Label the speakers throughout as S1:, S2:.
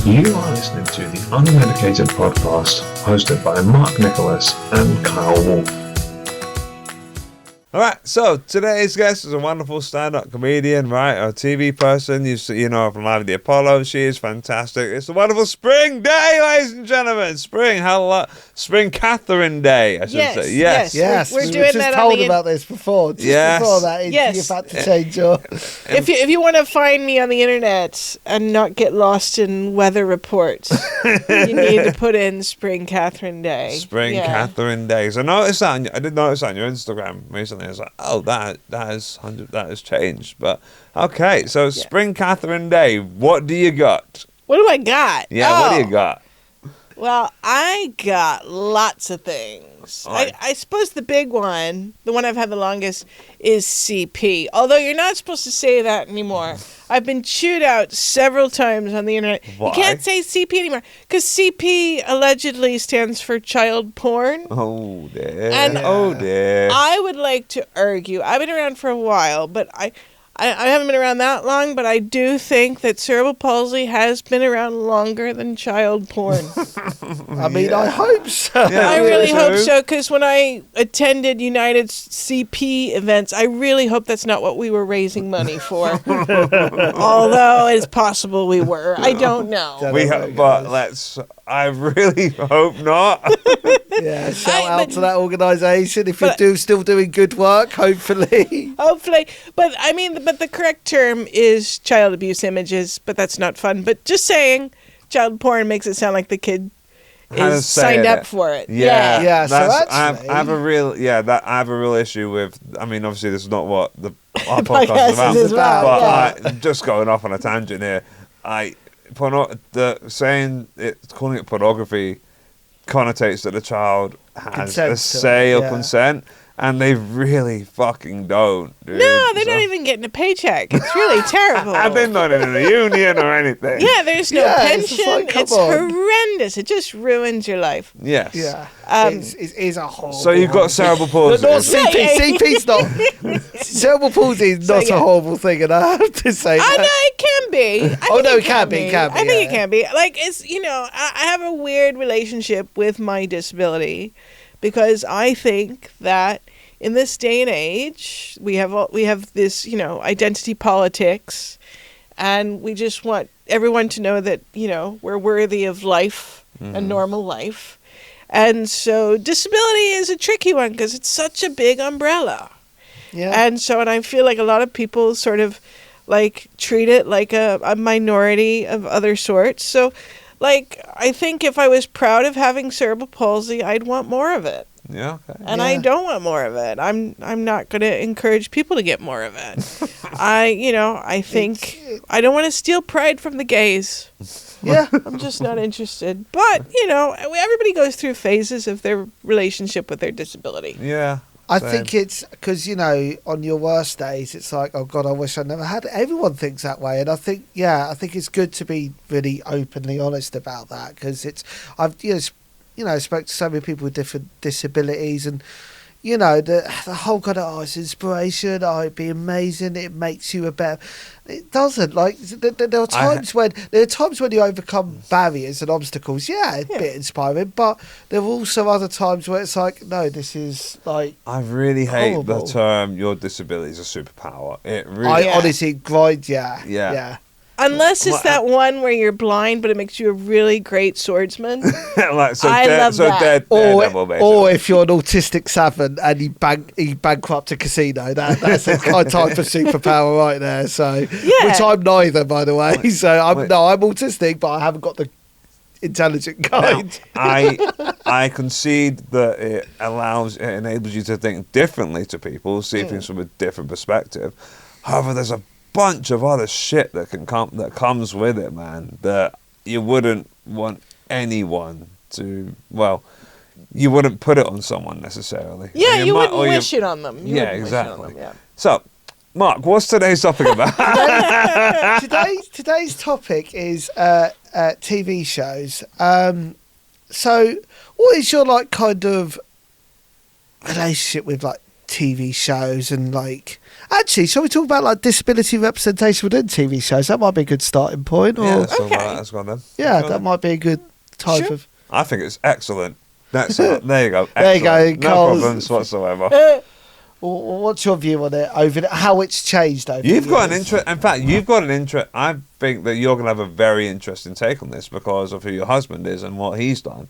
S1: You are listening to the UnmedOKAYted podcast, hosted by Mark Nicholas and Kyle Wolf.
S2: Alright, so today's guest is a wonderful stand-up comedian, right? A TV person. You know her from Live at the Apollo. She is fantastic. It's a wonderful spring day, ladies and gentlemen. Spring Catherine Day, I should say.
S3: Yes.
S4: We're
S3: We
S4: doing
S3: were just
S4: that
S3: told
S4: on the
S3: about this before. Just before that, you've had to change your...
S4: If you want to find me on the internet and not get lost in weather reports, you need to put in Spring Catherine Day.
S2: Catherine Day. So I did notice that on your Instagram recently. I was like, oh, that has changed. But okay, so Spring Catherine Day. What do you got?
S4: What do I got?
S2: Yeah, what do you got?
S4: Well, I got lots of things.
S2: Right.
S4: I suppose the big one, the one I've had the longest, is CP. Although you're not supposed to say that anymore. I've been chewed out several times on the internet.
S2: Why?
S4: You can't say CP anymore because CP allegedly stands for child porn.
S2: Oh dear.
S4: And
S2: oh dear.
S4: I would like to argue. I've been around for a while, but I haven't been around that long, but I do think that cerebral palsy has been around longer than child porn.
S3: I mean, I hope so.
S2: Yeah,
S4: I really hope so, because when I attended United CP events, I really hope that's not what we were raising money for. Although it's possible we were. I don't know.
S2: I really hope not.
S3: Yeah, shout out to that organisation if you're still doing good work, hopefully.
S4: Hopefully. But I mean, but the correct term is child abuse images, but that's not fun. But just saying child porn makes it sound like the kid is signed up for it.
S3: Yeah. So
S2: I have a real issue with. I mean, obviously, this is not what our podcast is about. But just going off on a tangent here, calling it pornography connotates that the child has a say or consent. And they really fucking don't, dude.
S4: No, they're not even getting a paycheck. It's really terrible.
S2: They're not in a union or anything.
S4: Yeah, there's no pension.
S3: It's like,
S4: horrendous. It just ruins your life.
S2: Yes.
S3: Yeah. It is a horrible...
S2: So you've got cerebral palsy.
S3: Not CP. CP's not... Cerebral palsy is not a horrible thing, and I have to say that.
S4: I know it can be.
S3: It can be.
S4: I think it can be. Like, it's, I have a weird relationship with my disability, because I think that in this day and age, we have this, identity politics, and we just want everyone to know that, we're worthy of life and normal life. And so disability is a tricky one because it's such a big umbrella. Yeah. And I feel like a lot of people sort of like treat it like a minority of other sorts. So I think if I was proud of having cerebral palsy, I'd want more of it.
S2: Yeah. Okay.
S4: And I don't want more of it. I'm not going to encourage people to get more of it. I think I don't want to steal pride from the gays.
S3: Yeah.
S4: I'm just not interested. But, everybody goes through phases of their relationship with their disability.
S2: Yeah.
S3: I think it's because, on your worst days, it's like, oh, God, I wish I never had it. Everyone thinks that way. And I think it's good to be really openly honest about that, because I've spoke to so many people with different disabilities, and, the whole kind of, it's inspiration, it'd be amazing, it makes you a better... It doesn't. Like, there are times when you overcome barriers and obstacles. Yeah, it's a bit inspiring, but there are also other times where it's like, no, this is like...
S2: I really hate the term, your disability is a superpower. It really...
S3: I honestly grind, yeah.
S4: Unless it's that one where you're blind, but it makes you a really great swordsman.
S2: I love that.
S3: Or if you're an autistic savant and you bankrupt a casino, that's the kind of type of superpower right there. So, which I'm neither, by the way. So I'm autistic, but I haven't got the intelligent kind.
S2: Now, I concede that it enables you to think differently to people, see things from a different perspective. However, there's a bunch of other shit that comes with it, man, that you wouldn't want anyone to, you wouldn't put it on someone necessarily.
S4: Yeah, you wouldn't wish it on them.
S2: Exactly. So, Mark, what's today's topic about?
S3: Today's topic is TV shows. So, what is your kind of relationship with TV shows and Actually, shall we talk about like disability representation within TV shows? That might be a good starting point. Or,
S2: Yeah, let's talk
S4: Okay.
S2: about that. Let's go on then.
S3: yeah,
S2: Go on
S3: that
S2: then.
S3: might be a good type
S4: Sure.
S3: of.
S2: I think it's excellent. Excellent. There you go.
S3: There you go,
S2: Excellent. No
S3: Coles.
S2: problems whatsoever.
S3: What's your view on it over how it's changed over?
S2: You've
S3: the
S2: got an
S3: years?
S2: interest. In fact, you've got an interest. I think that you're going to have a very interesting take on this because of who your husband is and what he's done.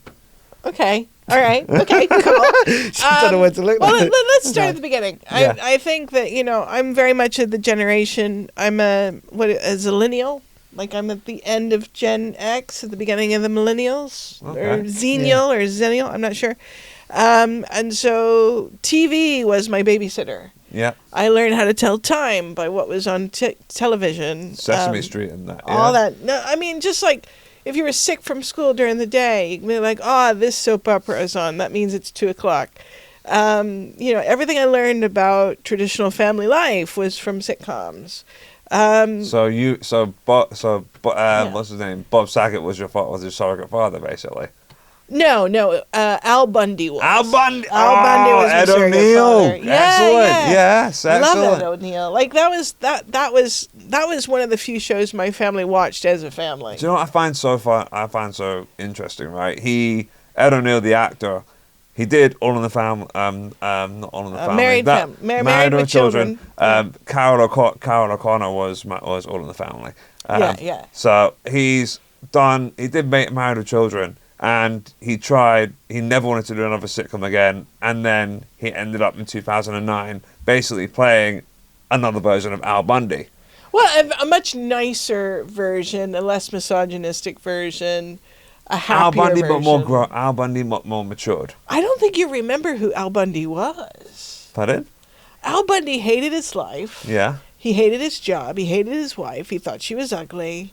S4: Okay. All right. Okay. Cool.
S3: Don't know where to look.
S4: Well,
S3: like.
S4: let's start at the beginning.
S3: Yeah.
S4: I think that I'm very much of the generation. I'm a zillennial. Like I'm at the end of Gen X, at the beginning of the millennials, or
S2: Okay.
S4: Xennial or Zennial. I'm not sure. And so TV was my babysitter.
S2: Yeah.
S4: I learned how to tell time by what was on television.
S2: Sesame Street and that. Yeah.
S4: All that. No, I mean, just like if you were sick from school during the day, you'd be like, this soap opera is on. That means it's 2:00. Everything I learned about traditional family life was from sitcoms.
S2: What's his name? Bob Saget was your surrogate father, basically.
S4: No, Al Bundy was.
S2: Al Bundy.
S4: Al Bundy was my
S2: Ed
S4: surrogate
S2: O'Neill.
S4: father. Yeah,
S2: Excellent.
S4: yeah.
S2: Yes,
S4: I
S2: excellent.
S4: love Ed O'Neill. Like that was one of the few shows my family watched as a family.
S2: Do you know what I find so interesting? Right, Ed O'Neill, the actor, he did All in the Family. Not All in the Family.
S4: Married with Children.
S2: Carol O'Connor was All in the Family.
S4: Yeah.
S2: So he did Married with Children. And he never wanted to do another sitcom again. And then he ended up in 2009 basically playing another version of Al Bundy.
S4: Well, a much nicer version, a less misogynistic version, a happier version.
S2: Al Bundy, more matured.
S4: I don't think you remember who Al Bundy was.
S2: Pardon?
S4: Al Bundy hated his life.
S2: Yeah.
S4: He hated his job. He hated his wife. He thought she was ugly.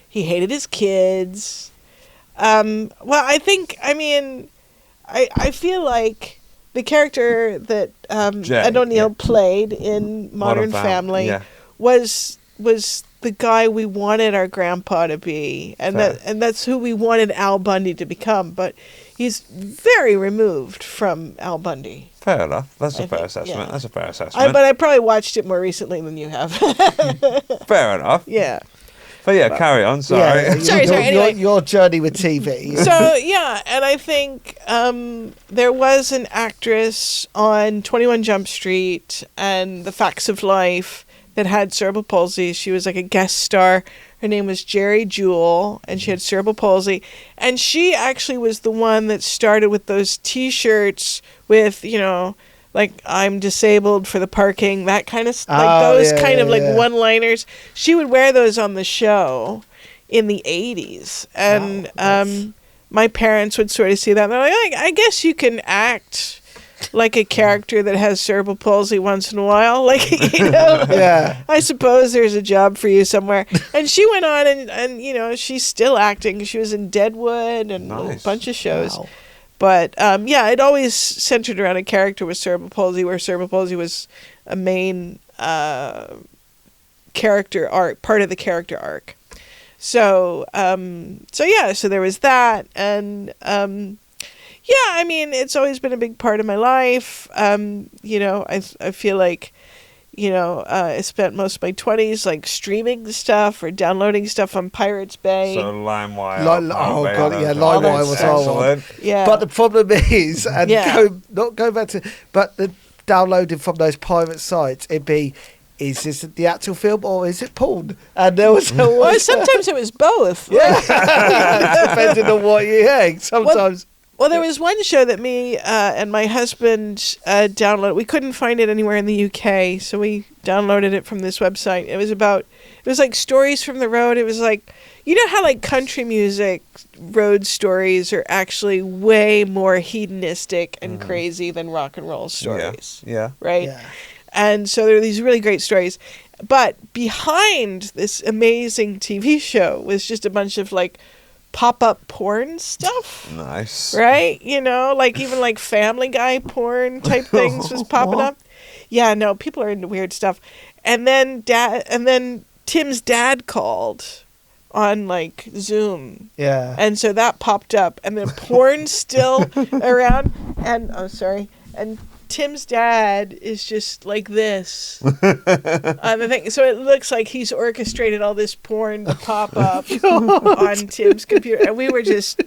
S4: He hated his kids. I feel like the character that Ed O'Neill played in Modern Family was the guy we wanted our grandpa to be, and that's who we wanted Al Bundy to become. But he's very removed from Al Bundy.
S2: Fair enough. That's a fair assessment. Yeah. That's a fair assessment.
S4: But I probably watched it more recently than you have.
S2: Fair enough.
S4: Yeah.
S2: But yeah, carry on. Sorry.
S3: Yeah,
S4: sorry. Anyway,
S3: your journey with TV.
S4: So yeah, and I think there was an actress on 21 Jump Street and The Facts of Life that had cerebral palsy. She was like a guest star. Her name was Jerry Jewell, and she had cerebral palsy. And she actually was the one that started with those T-shirts with, like I'm disabled for the parking, that kind of one-liners. She would wear those on the show in the 80s. And my parents would sort of see that. And they're like, I guess you can act like a character that has cerebral palsy once in a while. Like,
S3: Yeah.
S4: I suppose there's a job for you somewhere. And she went on and she's still acting. She was in Deadwood and a bunch of shows.
S3: Wow.
S4: But it always centered around a character with cerebral palsy, where cerebral palsy was a main character arc, part of the character arc. So there was that, and it's always been a big part of my life. I feel like, I spent most of my 20s like streaming stuff or downloading stuff on Pirates Bay.
S2: So LimeWire.
S3: LimeWire was
S2: excellent.
S4: Yeah.
S3: But the problem is, go back to, but the downloading from those pirate sites, it'd be, is this the actual film or is it porn? And there was
S4: well, sometimes it was both.
S3: Yeah, depending on what you hear. Sometimes.
S4: Well, there was one show that me and my husband downloaded. We couldn't find it anywhere in the UK, so we downloaded it from this website. It was like Stories from the Road. It was like, how like country music road stories are actually way more hedonistic and crazy than rock and roll stories.
S2: Yeah.
S4: Right?
S3: Yeah.
S4: And so there are these really great stories. But behind this amazing TV show was just a bunch of like pop-up porn stuff.
S2: Nice.
S4: Right? Like even like Family Guy porn type things was popping up. Yeah, no, people are into weird stuff. And then Tim's dad called on like Zoom.
S3: Yeah.
S4: And so that popped up, and then porn still around, and Tim's dad is just like this. The thing, so it looks like he's orchestrated all this porn to pop up on Tim's computer, and we were just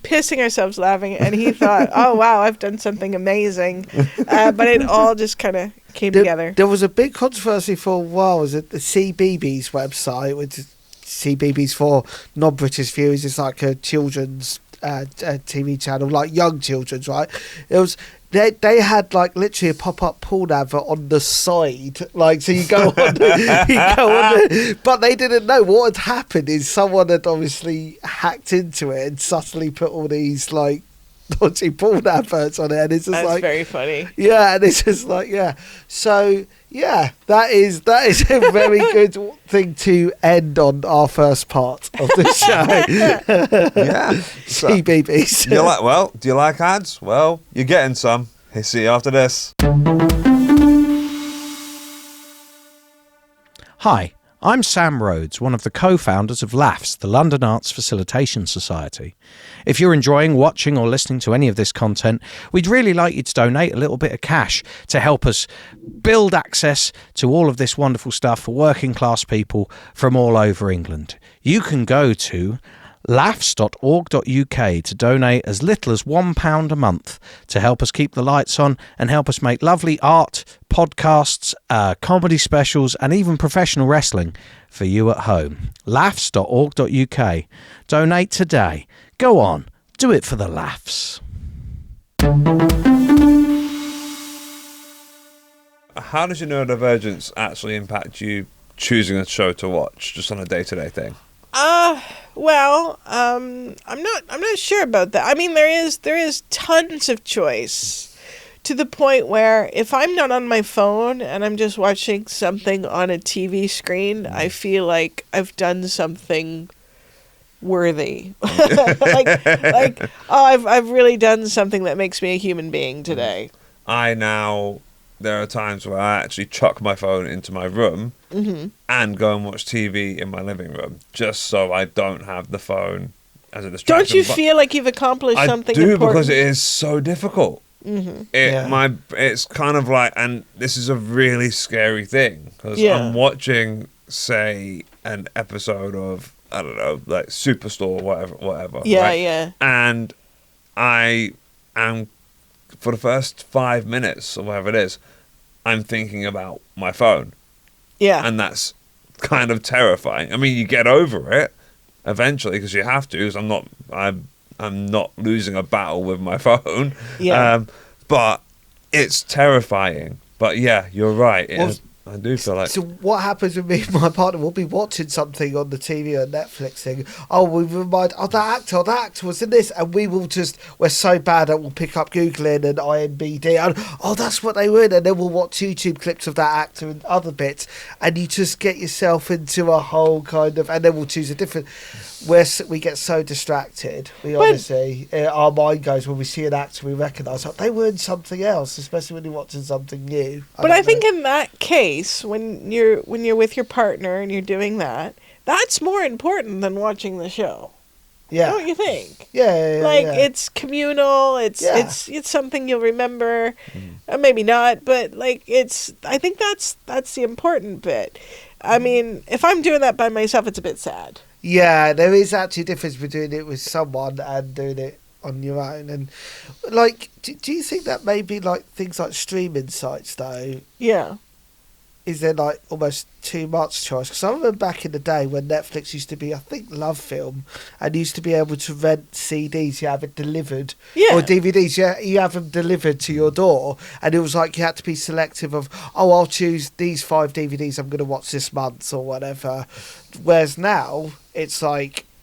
S4: pissing ourselves laughing. And he thought, "Oh wow, I've done something amazing," but it all just kind of came together.
S3: There was a big controversy for a while. Was it the CBeebies website, which is CBeebies for non-British viewers? It's like a children's TV channel, like young children's, right? It was. They had like literally a pop-up porn advert on the side, like, so you go on, but they didn't know what had happened. Is someone had obviously hacked into it and subtly put all these like dodgy porn adverts on it, and it's just
S4: That's
S3: like
S4: very funny.
S3: Yeah, and it's just like So yeah, that is a very good thing to end on our first part of the show.
S2: Yeah. So,
S3: CBeebies.
S2: do you like ads? Well, you're getting some. See you after this.
S5: Hi, I'm Sam Rhodes, one of the co-founders of LAFS, the London Arts Facilitation Society. If you're enjoying watching or listening to any of this content, we'd really like you to donate a little bit of cash to help us build access to all of this wonderful stuff for working class people from all over England. You can go to lafs.org.uk to donate as little as £1 a month to help us keep the lights on and help us make lovely art, podcasts, comedy specials and even professional wrestling for you at home. lafs.org.uk. Donate today. Go on, do it for the laughs.
S2: How does your neurodivergence actually impact you choosing a show to watch, just on a day-to-day thing?
S4: I'm not sure about that. I mean, there is tons of choice, to the point where if I'm not on my phone and I'm just watching something on a TV screen, I feel like I've done something worthy. I've really done something that makes me a human being today.
S2: There are times where I actually chuck my phone into my room and go and watch TV in my living room, just so I don't have the phone as a distraction.
S4: Don't you feel like you've accomplished something
S2: I do,
S4: important?
S2: because it is so difficult. It's kind of like, and this is a really scary thing, because I'm watching, say, an episode of, I don't know, like Superstore, whatever.
S4: Yeah,
S2: right?
S4: yeah.
S2: And I am, for the first 5 minutes or whatever it is, I'm thinking about my phone.
S4: Yeah.
S2: And that's kind of terrifying. I mean, you get over it eventually, because you have to, because I'm not losing a battle with my phone.
S4: Yeah.
S2: But it's terrifying. But yeah, you're right. I do feel like...
S3: So what happens with me and my partner? We'll be watching something on the TV or Netflix thing. Oh, we remind, that actor was in this. And we will just, we're so bad that we'll pick up Googling and IMDb. And, that's what they were in. And then we'll watch YouTube clips of that actor and other bits. And you just get yourself into a whole kind of, and then we'll choose a different, we get so distracted. Honestly, our mind goes when we see an actor we recognise, they were in something else, especially when you're watching something new.
S4: But I think in that case, when you're with your partner and you're doing that, that's more important than watching the show.
S3: Yeah.
S4: Don't you think?
S3: Yeah.
S4: It's communal. It's something you'll remember. Maybe not, but I think that's the important bit. I mean, if I'm doing that by myself, it's a bit sad.
S3: Yeah, there is actually a difference between doing it with someone and doing it on your own. And do you think that maybe things like streaming sites though?
S4: Yeah.
S3: Is there almost too much choice? Because I remember back in the day when Netflix used to be, I think, Love Film, and used to be able to rent CDs, you have it delivered, or DVDs, you have them delivered to your door, and it was you had to be selective of, I'll choose these 5 DVDs I'm going to watch this month or whatever. Whereas now, it's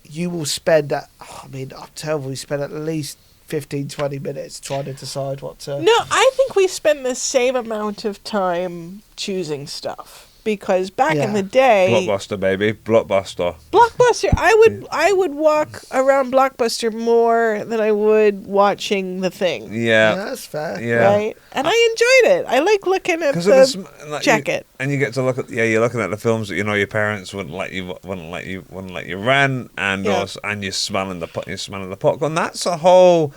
S3: you will spend, I'm terrible, you spend at least 15-20 minutes trying to decide what to...
S4: No, I think we spend the same amount of time choosing stuff, because back in the day...
S2: Blockbuster, baby. Blockbuster.
S4: I would walk around Blockbuster more than I would watching The Thing.
S2: Yeah.
S3: That's fair.
S2: Yeah.
S4: Right? And I enjoyed it. I like looking at the jacket.
S2: And you get to look at, you're looking at the films that your parents wouldn't let you rent, and also, and you're smelling the popcorn. That's a whole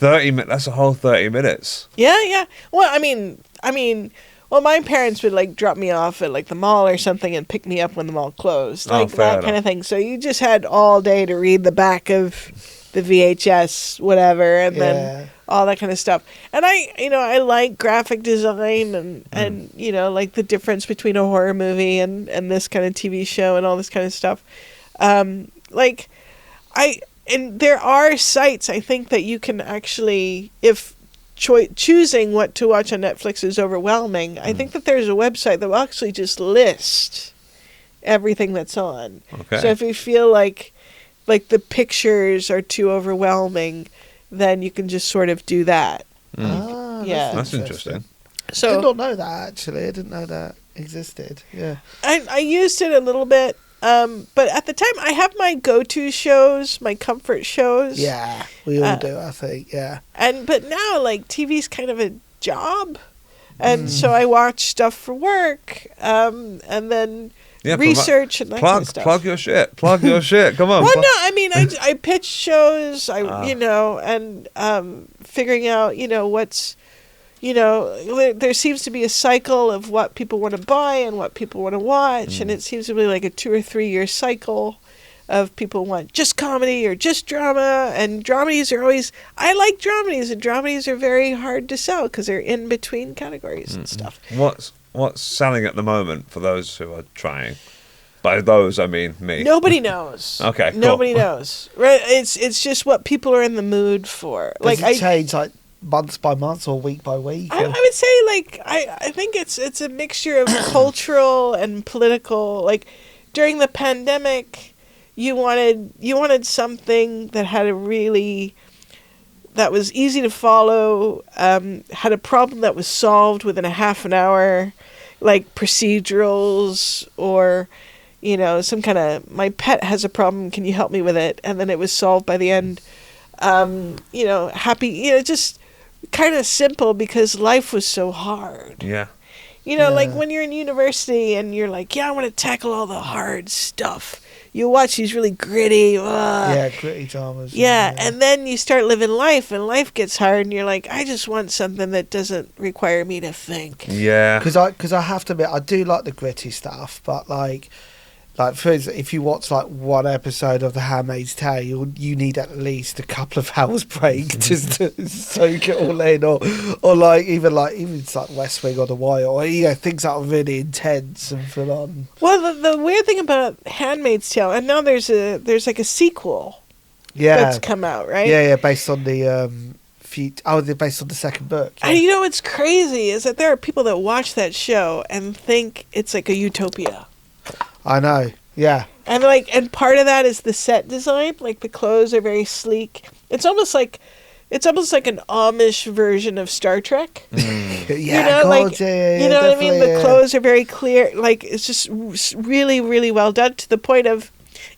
S2: That's a whole 30 minutes.
S4: Yeah. Well, I mean, well, my parents would like drop me off at like the mall or something and pick me up when the mall closed,
S2: Oh,
S4: like
S2: fair
S4: that kind of thing. So you just had all day to read the back of the VHS, whatever, and then all that kind of stuff. And I like graphic design and like the difference between a horror movie and this kind of TV show and all this kind of stuff. And there are sites, I think, that you can actually, if choosing what to watch on Netflix is overwhelming, I think that there's a website that will actually just list everything that's on.
S2: Okay.
S4: So if you feel like the pictures are too overwhelming, then you can just sort of do that.
S3: Yeah,
S2: That's interesting.
S4: So
S3: I did not know that, actually. I didn't know that existed. Yeah.
S4: I used it a little bit, but at the time I have my go-to shows, my comfort shows.
S3: Yeah, we all do, I think, yeah.
S4: But now, like, TV's kind of a job, and so I watch stuff for work, and then research and that kind of stuff.
S2: Plug your shit. Plug your shit. Come on.
S4: Well, no, I mean, I pitch shows, and figuring out, what's, there seems to be a cycle of what people want to buy and what people want to watch, and it seems to be like a 2 or 3 year cycle of people want just comedy or just drama, and dramedies are always, I like dramedies, and dramedies are very hard to sell because they're in between categories and stuff.
S2: What's selling at the moment for those who are trying? By those, I mean me.
S4: Nobody knows.
S2: Okay, cool.
S4: Nobody knows. Right? It's just what people are in the mood for.
S3: Does it change like month by month or week by week?
S4: I would say I think it's a mixture of cultural and political. Like during the pandemic, you wanted something that had that was easy to follow, had a problem that was solved within a half an hour, like procedurals or, some kind of, my pet has a problem, can you help me with it? And then it was solved by the end. Happy, just kind of simple because life was so hard.
S2: Yeah.
S4: Like when you're in university and you're like, I want to tackle all the hard stuff. You watch these really gritty,
S3: gritty dramas.
S4: And then you start living life, and life gets hard, and you're like, I just want something that doesn't require me to think.
S2: Yeah.
S3: Because I have to admit, I do like the gritty stuff, but like for instance, if you watch like one episode of The Handmaid's Tale, you need at least a couple of hours break just to soak it all in, or like even it's like West Wing or The Wire, or things that are really intense and full on.
S4: Well, the weird thing about Handmaid's Tale, and now there's like a sequel that's come out, right?
S3: Yeah, based on the they're based on the second book. Yeah.
S4: And what's crazy is that there are people that watch that show and think it's like a utopia.
S3: I know, yeah.
S4: And part of that is the set design. Like the clothes are very sleek. It's almost like an Amish version of Star Trek.
S3: Yeah,
S4: what I mean? The clothes are very clear. Like it's just really, really well done to the point of,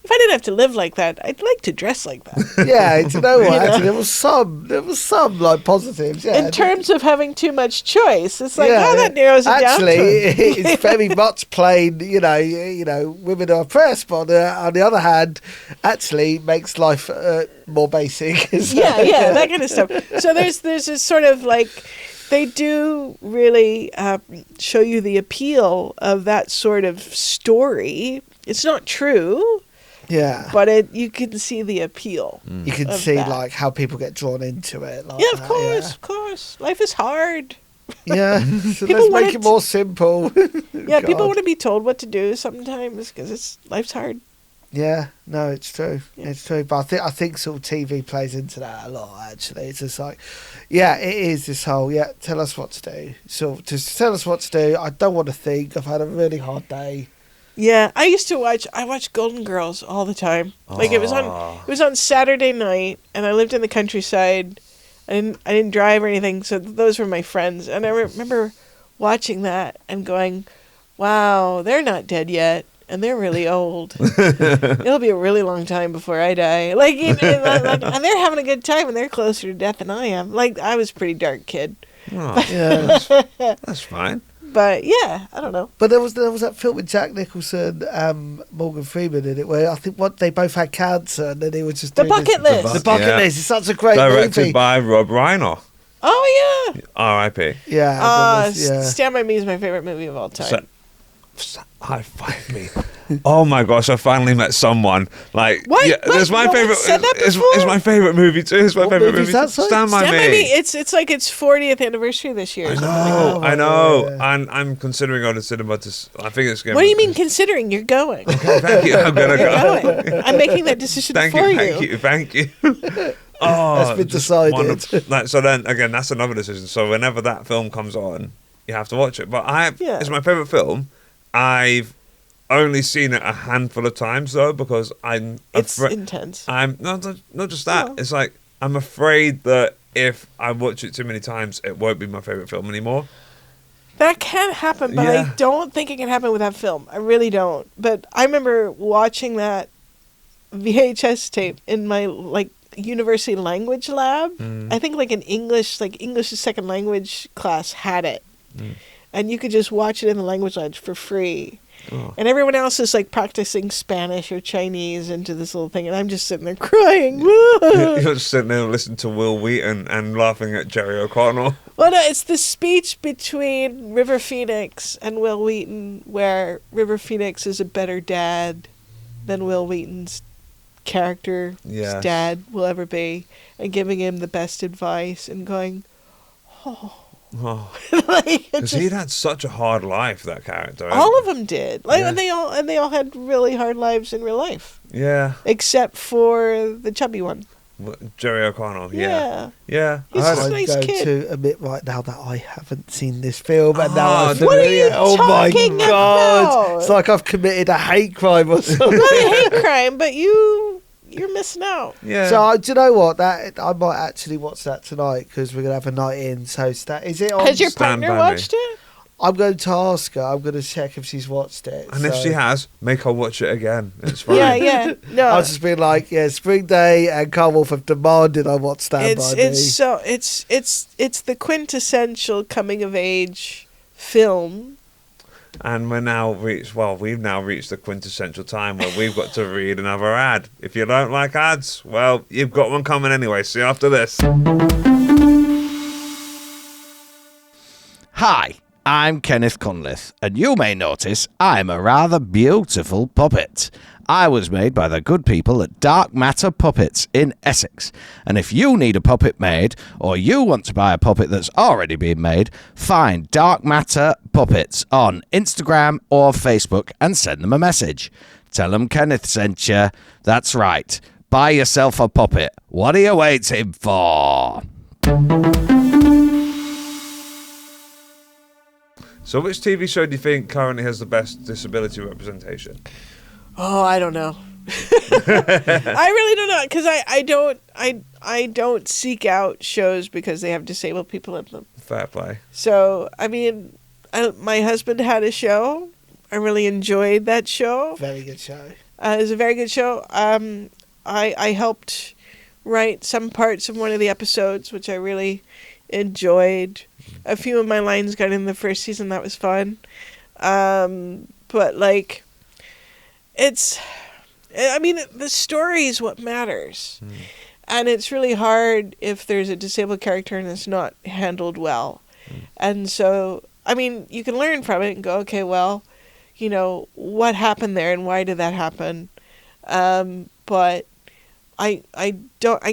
S4: if I didn't have to live like that, I'd like to dress like that.
S3: Yeah, you know what? Actually, there was some like positives. Yeah,
S4: in terms of having too much choice, it's like that narrows it down.
S3: Actually, it's very much plain. Women are oppressed, but on the other hand, actually makes life more basic.
S4: That kind of stuff. So there's this sort of like, they do really show you the appeal of that sort of story. It's not true.
S3: Yeah,
S4: but you can see the appeal.
S3: You can see that. Like how people get drawn into it. Like
S4: of course. Life is hard.
S3: Yeah, so let's make it more simple.
S4: People want to be told what to do sometimes because life's hard.
S3: Yeah, no, it's true. Yeah. It's true, but I think sort of TV plays into that a lot. Actually, it's just like, it is this whole tell us what to do. So just tell us what to do. I don't want to think. I've had a really hard day.
S4: Yeah, I watched Golden Girls all the time. Like it was on Saturday night, and I lived in the countryside. I didn't drive or anything, so those were my friends. And I remember watching that and going, "Wow, they're not dead yet, and they're really old. It'll be a really long time before I die." And they're having a good time, and they're closer to death than I am. Like I was a pretty dark kid.
S2: That's fine.
S4: But yeah, I don't know.
S3: But there was that film with Jack Nicholson, Morgan Freeman in it, where I think they both had cancer, and then he was just
S4: The
S3: doing
S4: Bucket
S3: this-
S4: List.
S3: The Bucket
S2: Yeah.
S3: List. It's such a great
S2: Directed
S3: movie.
S2: by Rob Reiner.
S4: Oh yeah.
S2: R.I.P.
S3: Yeah,
S4: Stand By Me is my favorite movie of all time.
S2: High five me. Oh my gosh, I finally met someone. Like,
S4: What?
S2: yeah,
S4: What?
S2: it's my
S4: No one
S2: favorite.
S4: said that
S2: It's
S4: before?
S2: my favorite movie too. It's my
S3: What
S2: favorite
S3: movie is
S2: movie.
S3: that, sorry?
S2: Stand by
S4: Stand
S2: me.
S4: By Me. It's like its 40th anniversary this year. or something like that.
S2: I know.
S3: yeah.
S2: And I'm considering going to cinema to. I think it's going.
S4: What do you mean considering? You're going.
S2: Thank you. I'm gonna
S4: You're
S2: go.
S4: going. I'm making that decision
S2: Thank
S4: for
S2: you. Thank you. Oh,
S3: That's been
S2: just
S3: decided.
S2: wonderful. Like, so then again, that's another decision. So whenever that film comes on, you have to watch it. But
S4: Yeah.
S2: it's my favorite film. I've only seen it a handful of times though, because
S4: It's intense.
S2: I'm not just that.
S4: Oh.
S2: It's like I'm afraid that if I watch it too many times, it won't be my favorite film anymore.
S4: That can happen, but I
S2: Yeah.
S4: don't think it can happen with that film. I really don't. But I remember watching that VHS tape in my university language lab. I think an English as second language class had it. And you could just watch it in the language lodge for free.
S2: Oh.
S4: And everyone else is practicing Spanish or Chinese into this little thing, and I'm just sitting there crying.
S2: You're just sitting there listening to Will Wheaton and laughing at Jerry O'Connell.
S4: Well, no, it's the speech between River Phoenix and Will Wheaton, where River Phoenix is a better dad than Will Wheaton's character's
S2: Yes.
S4: dad will ever be, and giving him the best advice and going,
S2: Oh,
S4: it's
S2: because
S4: just-
S2: he'd had such a hard life, that character.
S4: all of them did.
S2: Yeah.
S4: And they all had really hard lives in real life,
S2: Yeah.
S4: except for the chubby one.
S2: Jerry O'Connell.
S4: Yeah.
S2: Yeah.
S4: He's
S2: I
S4: just
S2: heard-
S4: a nice
S3: I'm going
S4: kid.
S3: to admit right now that I haven't seen this film, and now
S2: Oh,
S3: I feel
S2: what
S4: are you
S3: oh my
S4: talking
S3: god,
S4: about?
S3: it's like I've committed a hate crime or something.
S4: Not a hate crime, but you're missing out.
S2: yeah.
S3: So do you know what? That I might actually watch that tonight because we're gonna have a night in. So is it on?
S4: Has your
S2: Stand
S4: partner
S2: By Me.
S4: watched it?
S3: I'm going to ask her. I'm going to check if she's watched it.
S2: and if
S3: so-
S2: she has, make her watch it again. It's fine.
S4: Yeah. No,
S3: I'll just be like, yeah, Spring Day and Carl Wolf have demanded I watch Stand By Me.
S4: it's the quintessential coming of age film.
S2: And we've now reached the quintessential time where we've got to read another ad. If you don't like ads, well, you've got one coming anyway. See you after this.
S5: Hi, I'm Kenneth Conleth, and you may notice I'm a rather beautiful puppet. I was made by the good people at Dark Matter Puppets in Essex. And if you need a puppet made, or you want to buy a puppet that's already been made, find Dark Matter Puppets on Instagram or Facebook and send them a message. Tell them Kenneth sent you. That's right. Buy yourself a puppet. What are you waiting for?
S2: So, which TV show do you think currently has the best disability representation?
S4: Oh, I don't know. I really don't know because I don't seek out shows because they have disabled people in them.
S2: Fair play.
S4: So I mean, my husband had a show. I really enjoyed that show.
S3: Very good show.
S4: It was a very good show. I helped write some parts of one of the episodes, which I really enjoyed. A few of my lines got in the first season. That was fun. But the story is what matters. And it's really hard if there's a disabled character and it's not handled well. And so, you can learn from it and go, okay, well, what happened there and why did that happen? But I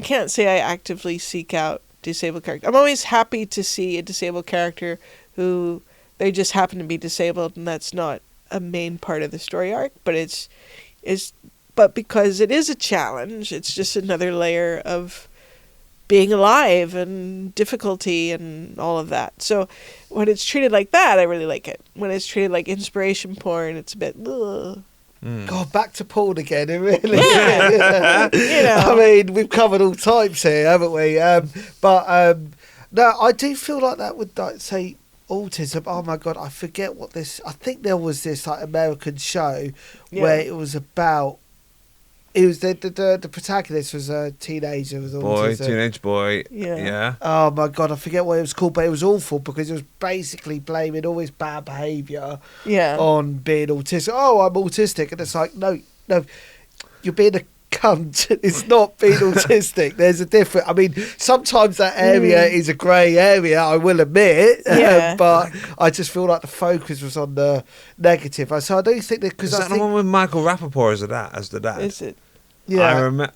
S4: can't say I actively seek out disabled character. I'm always happy to see a disabled character who they just happen to be disabled and that's not a main part of the story arc, but but because it is a challenge, it's just another layer of being alive and difficulty and all of that. So when it's treated like that, I really like it. When it's treated like inspiration porn, it's a bit ugh.
S3: God, back to porn again, it really.
S4: Yeah.
S3: We've covered all types here, haven't we? No, I do feel like that with, say, autism. Oh my God, I forget what this. I think there was this American show where it was about It was the protagonist was a teenager with autism.
S2: Teenage boy.
S4: Yeah.
S3: Oh my god, I forget what it was called, but it was awful because it was basically blaming all his bad behaviour
S4: Yeah.
S3: on being autistic. Oh, I'm autistic, and it's like, no, you're being a cunt. It's not being autistic. There's a difference. I mean, sometimes that area is a grey area, I will admit,
S4: Yeah.
S3: but I just feel like the focus was on the negative. So I don't think that because
S2: Is that the one with Michael Rappaport as the dad?
S4: Is it?
S3: yeah.
S2: I remember.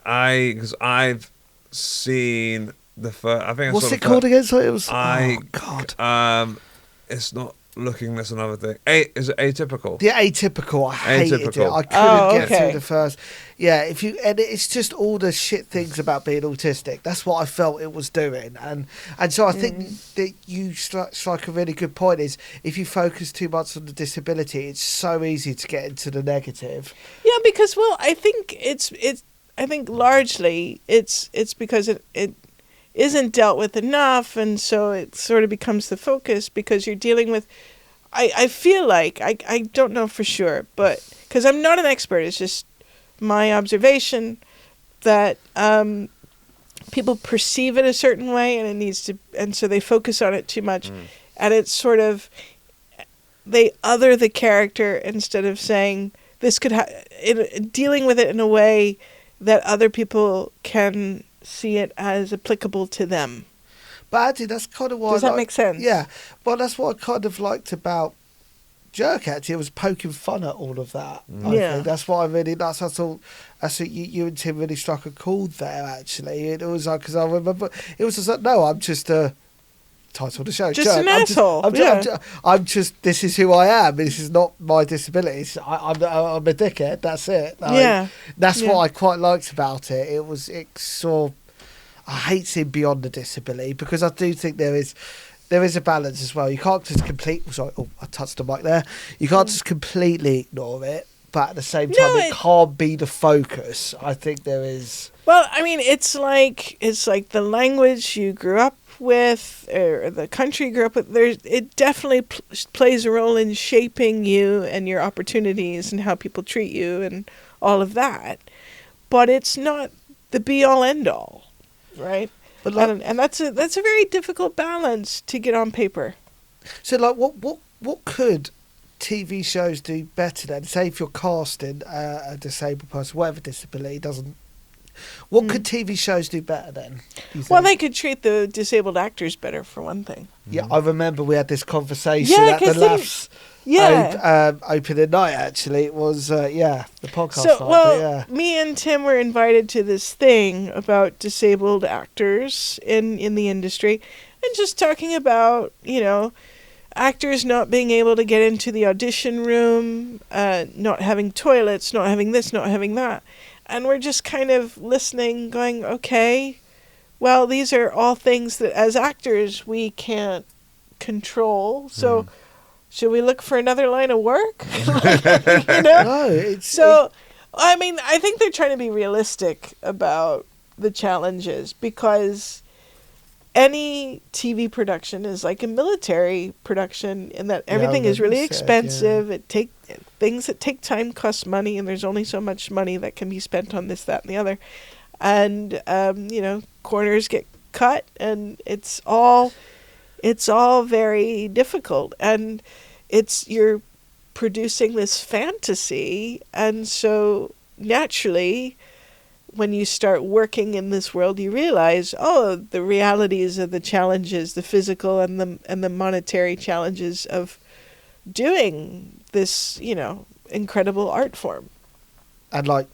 S2: Because I've seen the first. I think.
S3: What's it called again? So it was.
S2: Oh
S3: God.
S2: It's not looking. That's another thing. Is it Atypical?
S3: The Atypical, I hated it.
S2: Atypical.
S3: I couldn't get
S4: okay.
S3: through the first. Yeah, and it's just all the shit things about being autistic. That's what I felt it was doing, and so I think that you strike a really good point. Is if you focus too much on the disability, it's so easy to get into the negative.
S4: Yeah, because I think I think largely it's because it isn't dealt with enough, and so it sort of becomes the focus because you're dealing with. I feel like I don't know for sure, but because I'm not an expert, it's just my observation that people perceive it a certain way, and it needs to, and so they focus on it too much, and it's sort of they other the character instead of saying this could dealing with it in a way that other people can see it as applicable to them.
S3: But actually, that's kind of why.
S4: Does that make sense?
S3: Yeah. Well, that's what I kind of liked about Jerk. Actually, it was poking fun at all of that. I think that's what I really. I thought you and Tim really struck a chord there. Actually, it was like because I remember it was just like, no, I'm just a title of the show.
S4: Just an asshole.
S3: I'm just. This is who I am. This is not my disability. I'm a dickhead. That's it. That's what I quite liked about it. It sort of. I hate seeing beyond the disability because I do think there is a balance as well. You can't just I touched the mic there. You can't just completely ignore it, but at the same time, it can't be the focus. I think there is.
S4: Well, I mean, it's like the language you grew up with, or the country you grew up with. It definitely plays a role in shaping you and your opportunities and how people treat you and all of that. But it's not the be all end all. Right, but and that's a very difficult balance to get on paper.
S3: So, like, what could TV shows do better then? Say if you're casting a disabled person, whatever disability doesn't. What could TV shows do better then?
S4: Well, they could treat the disabled actors better, for one thing.
S3: Yeah, I remember we had this conversation at the Laughs. Opening night, actually. It was, the podcast night.
S4: Me and Tim were invited to this thing about disabled actors in the industry and just talking about, actors not being able to get into the audition room, not having toilets, not having this, not having that. And we're just kind of listening, going, okay, well, these are all things that as actors we can't control. So... should we look for another line of work?
S3: No,
S4: I mean, I think they're trying to be realistic about the challenges because any TV production is like a military production in that everything is really expensive. Things that take time cost money, and there's only so much money that can be spent on this, that, and the other. And corners get cut, and it's all very difficult, and you're producing this fantasy, and so naturally when you start working in this world you realize the realities of the challenges, the physical and the monetary challenges of doing this incredible art form.
S3: And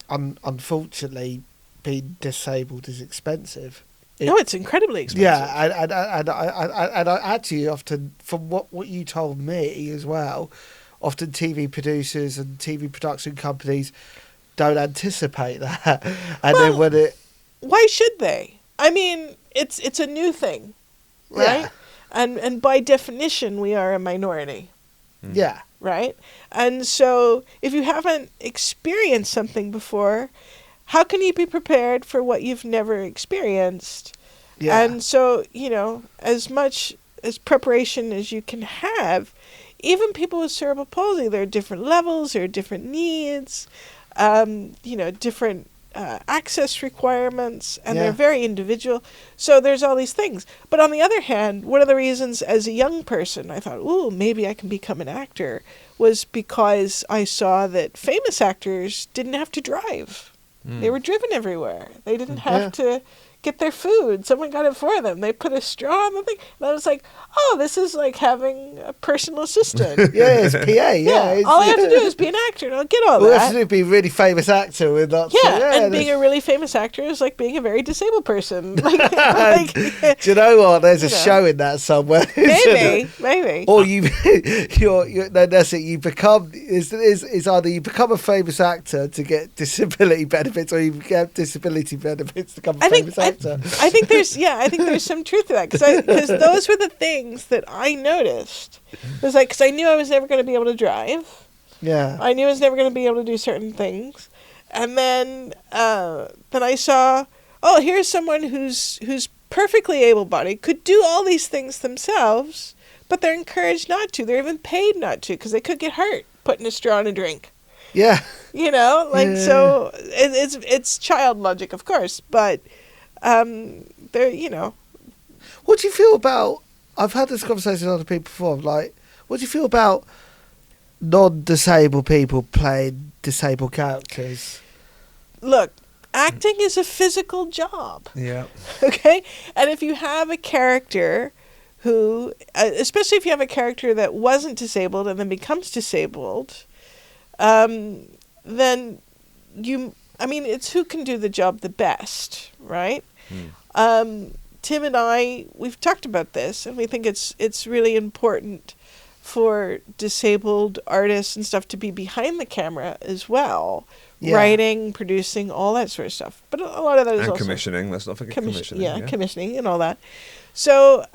S3: unfortunately being disabled is expensive.
S4: It's incredibly expensive.
S3: Yeah, and I actually often, from what you told me as well, often TV producers and TV production companies don't anticipate that. And then when
S4: why should they? I mean, it's a new thing, right? Yeah. And by definition, we are a minority.
S3: Yeah.
S4: Right? And so if you haven't experienced something before, how can you be prepared for what you've never experienced? Yeah. And so, as much as preparation as you can have, even people with cerebral palsy, there are different levels, there are different needs. different access requirements, and they're very individual. So there's all these things. But on the other hand, one of the reasons as a young person I thought, ooh, maybe I can become an actor, was because I saw that famous actors didn't have to drive. They were driven everywhere. They didn't have to get their food. Someone got it for them. They put a straw on the thing. And I was like, oh, this is like having a personal assistant.
S3: It's PA. Yeah.
S4: All I have to do is be an actor and I'll get all
S3: Well,
S4: that.
S3: have to be a really famous actor with that.
S4: And being a really famous actor is like being a very disabled person.
S3: Do you know what? There's a show in that somewhere.
S4: Maybe.
S3: Or you're no, that's it. You become is either you become a famous actor to get disability benefits, or you get disability benefits to become a famous actor.
S4: I think there's some truth to that, because those were the things that I noticed. It was like, because I knew I was never going to be able to drive.
S3: Yeah.
S4: I knew I was never going to be able to do certain things, and then I saw, oh, here's someone who's perfectly able-bodied, could do all these things themselves, but they're encouraged not to. They're even paid not to, because they could get hurt putting a straw in a drink.
S3: Yeah.
S4: So it's child logic, of course, but
S3: What do you feel about? I've had this conversation with other people before. Like, what do you feel about non-disabled people playing disabled characters?
S4: Look, acting is a physical job.
S2: Yeah.
S4: Okay, and if you have a character who, especially if you have a character that wasn't disabled and then becomes disabled, then it's who can do the job the best, right? Tim and I, we've talked about this, and we think it's really important for disabled artists and stuff to be behind the camera as well, writing, producing, all that sort of stuff. But a lot of that is also
S2: commissioning. Let's not forget commissioning.
S4: Yeah, commissioning and all that. So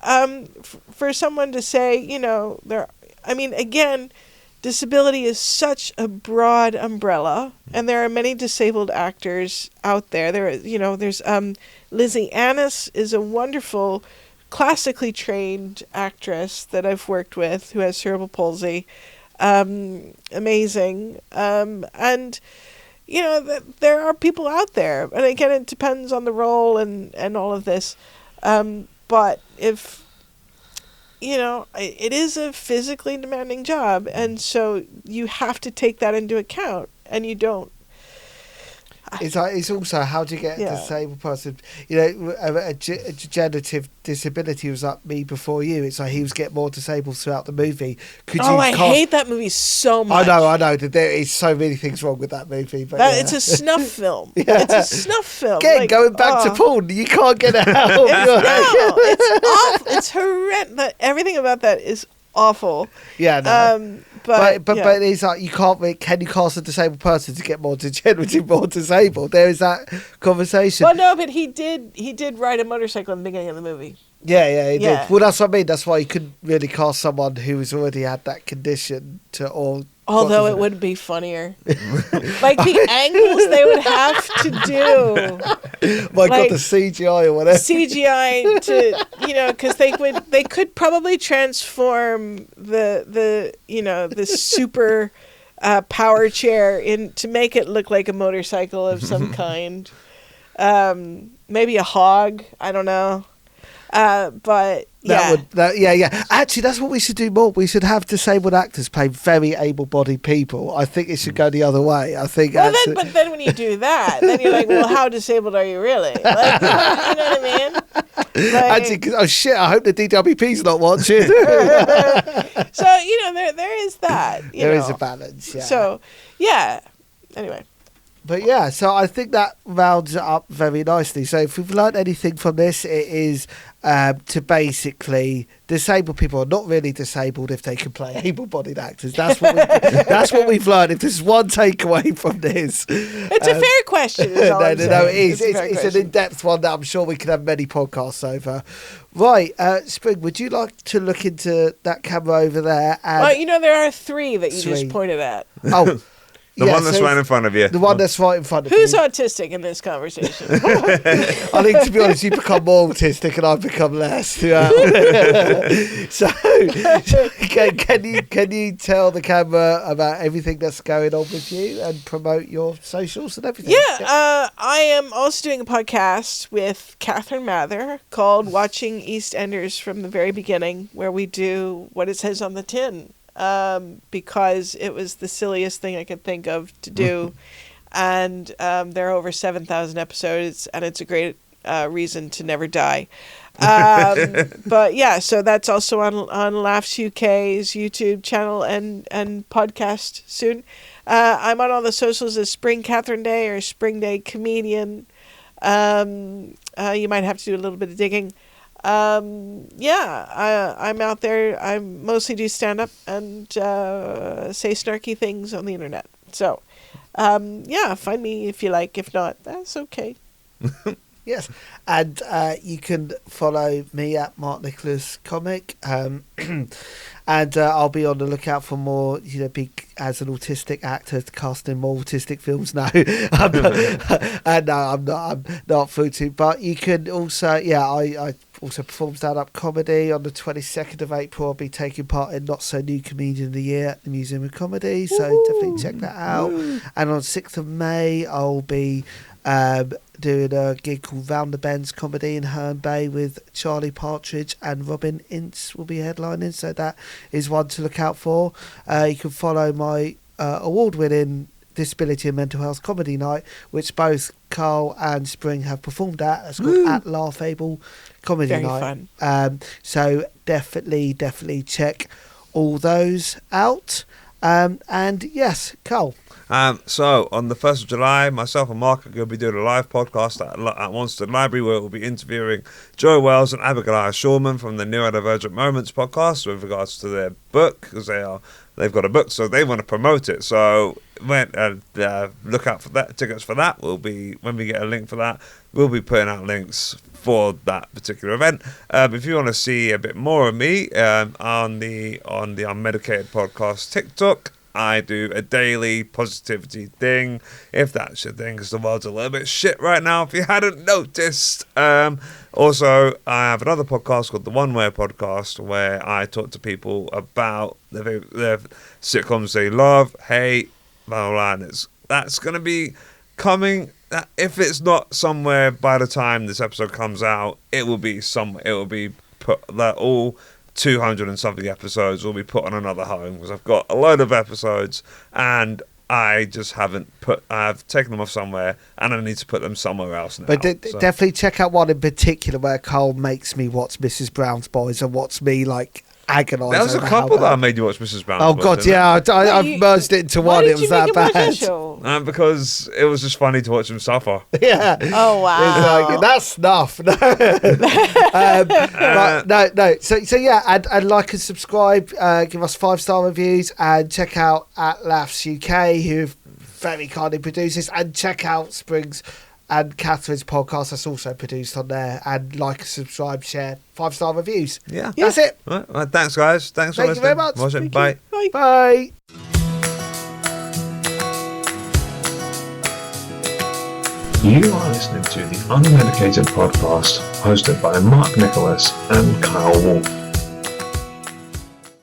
S4: for someone to say, again, disability is such a broad umbrella, and there are many disabled actors out there. There's Lizzie Annis is a wonderful, classically trained actress that I've worked with who has cerebral palsy. Amazing. And there are people out there, and again, it depends on the role and all of this. But if it is a physically demanding job, and so you have to take that into account, and you don't.
S3: It's also, how do you get a disabled person? A degenerative disability was like Me Before You. It's like he was getting more disabled throughout the movie.
S4: I hate that movie so much.
S3: I know. There is so many things wrong with that movie. But
S4: it's a snuff film. It's a snuff film.
S3: Again, going back to porn, you can't get it out.
S4: It's awful. It's horrendous. Everything about that is awful.
S3: Yeah, no. But it's like, can you cast a disabled person to get more degenerative, more disabled? There is that conversation.
S4: Well, no, but he did ride a motorcycle in the beginning of the movie.
S3: Yeah, he did. Well, that's what I mean. That's why you couldn't really cast someone who has already had that condition
S4: Although it would be funnier. Like the angles they would have to do.
S3: God, the CGI or whatever.
S4: CGI to, because they could probably transform the super power chair to make it look like a motorcycle of some kind. Maybe a hog. I don't know. But Actually, that's what we should do more. We should have disabled actors play very able-bodied people. I think it should go the other way. I think. Well, but then when you do that, then you're like, well, how disabled are you really? Like, you know what I mean?
S3: Actually, I hope the DWP's not watching.
S4: So there is that.
S3: There is a balance. Yeah.
S4: So anyway.
S3: But so I think that rounds it up very nicely. So if we've learned anything from this, it is to basically disabled people are not really disabled if they can play able-bodied actors. That's what we've learned. If there's one takeaway from this,
S4: it's a fair question. No,
S3: it is. It's an in-depth one that I'm sure we could have many podcasts over. Right, Spring, would you like to look into that camera over there?
S4: Well, there are three that you just pointed at.
S3: Oh.
S2: The one that's right in front of you.
S3: The one that's right in front of
S4: Who's
S3: you.
S4: autistic in this conversation?
S3: I think, to be honest, you become more autistic and I've become less. So, can you tell the camera about everything that's going on with you and promote your socials and everything?
S4: Yeah, I am also doing a podcast with Catherine Mather called Watching EastEnders from the Very Beginning, where we do what it says on the tin, because it was the silliest thing I could think of to do. And there are over 7,000 episodes, and it's a great reason to never die. But yeah, so that's also on Laughs UK's YouTube channel and podcast soon. I'm on all the socials as Spring Catherine Day or Spring Day Comedian. You might have to do a little bit of digging. I'm out there. I mostly do stand up and say snarky things on the internet. So, find me if you like. If not, that's okay.
S3: Yes, and you can follow me at Mark Nicholas Comic, and I'll be on the lookout for more. Big as an autistic actor casting more autistic films. No, I'm not through to. But you can also, I also perform stand-up comedy on the 22nd of April. I'll be taking part in Not So New Comedian of the Year at the Museum of Comedy, so definitely check that out. And on 6th of May, I'll be doing a gig called Round the Bends Comedy in Herne Bay with Charlie Partridge and Robin Ince will be headlining, so that is one to look out for. You can follow my award-winning Disability and Mental Health Comedy Night, which both Carl and Spring have performed at. It's called At Laughable Comedy
S4: Very
S3: Night.
S4: fun.
S3: So definitely check all those out. And yes, Carl.
S2: So on the 1st of July, myself and Mark are going to be doing a live podcast at Wanstead Library, where we'll be interviewing Joe Wells and Abigail Shawman from the Neurodivergent Moments podcast with regards to their book, because they've got a book, so they want to promote it. So look out for that. Tickets for that will be, when we get a link for that, we'll be putting out links for that particular event. If you want to see a bit more of me on the UnmedOKAYted podcast TikTok, I do a daily positivity thing, if that's your thing, because the world's a little bit shit right now, if you hadn't noticed. Also, I have another podcast called The One Way Podcast, where I talk to people about their sitcoms they love, hate, blah, blah, blah, and that's going to be coming. If it's not somewhere by the time this episode comes out, it will be somewhere. It will be put that all 200 and something episodes will be put on another home, because I've got a load of episodes and I just I've taken them off somewhere and I need to put them somewhere else now.
S3: But definitely check out one in particular where Carl makes me watch Mrs. Brown's Boys and watch me agonise.
S2: There was a couple that I made you watch Mrs. Brown's
S3: Oh
S2: Boys,
S3: God, yeah, I've merged it into one. It was that bad.
S2: Because it was just funny to watch them suffer.
S3: Yeah.
S4: Oh wow.
S3: It's that's snuff. No. But no. So yeah, and like and subscribe. Give us 5-star reviews and check out at Laughs UK, who very kindly produces, and check out Springs and Catherine's podcast that's also produced on there, and like, subscribe, share, 5-star reviews.
S2: Yeah.
S3: That's it.
S2: All right, thanks guys. Thanks for listening.
S3: Thank you very much.
S2: Watching. Bye.
S3: Bye.
S1: You are listening to the UnmedOKAYted podcast, hosted by Mark Nicholas and Kyle Wolf.